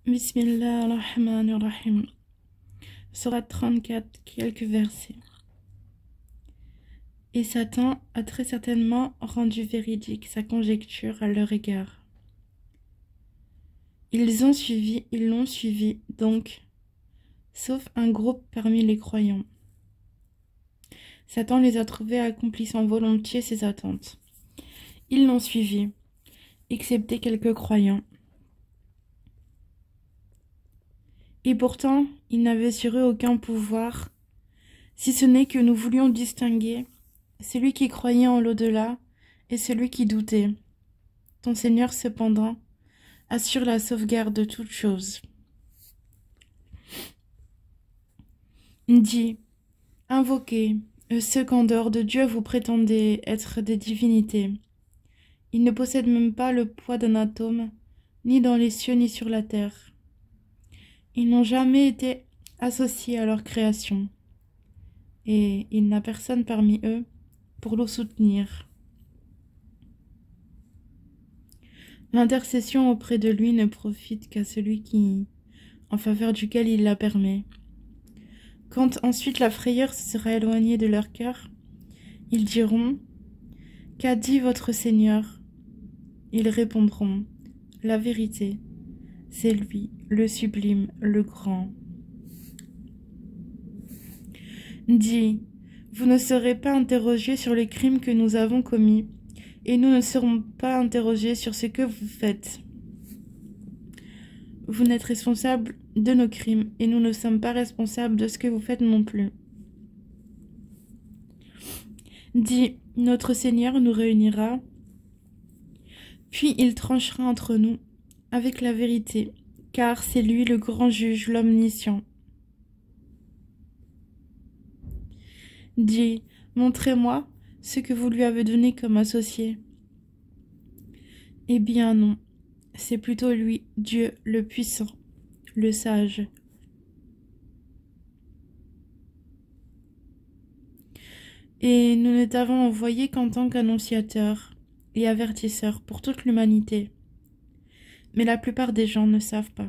Bismillah ar-Rahman ar-Rahim. Sourate 34, quelques versets. Et Satan a très certainement rendu véridique sa conjecture à leur égard. Ils l'ont suivi, donc, sauf un groupe parmi les croyants. Satan les a trouvés accomplissant volontiers ses attentes. Ils l'ont suivi, excepté quelques croyants. Et pourtant, ils n'avaient sur eux aucun pouvoir, si ce n'est que nous voulions distinguer celui qui croyait en l'au-delà et celui qui doutait. Ton Seigneur, cependant, assure la sauvegarde de toutes choses. Dis, invoquez ceux qu'en dehors de Dieu vous prétendez être des divinités. Ils ne possèdent même pas le poids d'un atome, ni dans les cieux ni sur la terre. Ils n'ont jamais été associés à leur création, et il n'a personne parmi eux pour le soutenir. L'intercession auprès de lui ne profite qu'à celui en faveur duquel il la permet. Quand ensuite la frayeur se sera éloignée de leur cœur, ils diront « Qu'a dit votre Seigneur ?» Ils répondront « La vérité, c'est lui, le sublime, le grand. » Dis, vous ne serez pas interrogés sur les crimes que nous avons commis, et nous ne serons pas interrogés sur ce que vous faites. Vous n'êtes responsables de nos crimes, et nous ne sommes pas responsables de ce que vous faites non plus. Dis, notre Seigneur nous réunira, puis il tranchera entre nous avec la vérité, car c'est lui le grand juge, l'omniscient. Dis, montrez-moi ce que vous lui avez donné comme associé. Eh bien non, c'est plutôt lui, Dieu, le puissant, le sage. Et nous ne t'avons envoyé qu'en tant qu'annonciateur et avertisseur pour toute l'humanité. Mais la plupart des gens ne savent pas.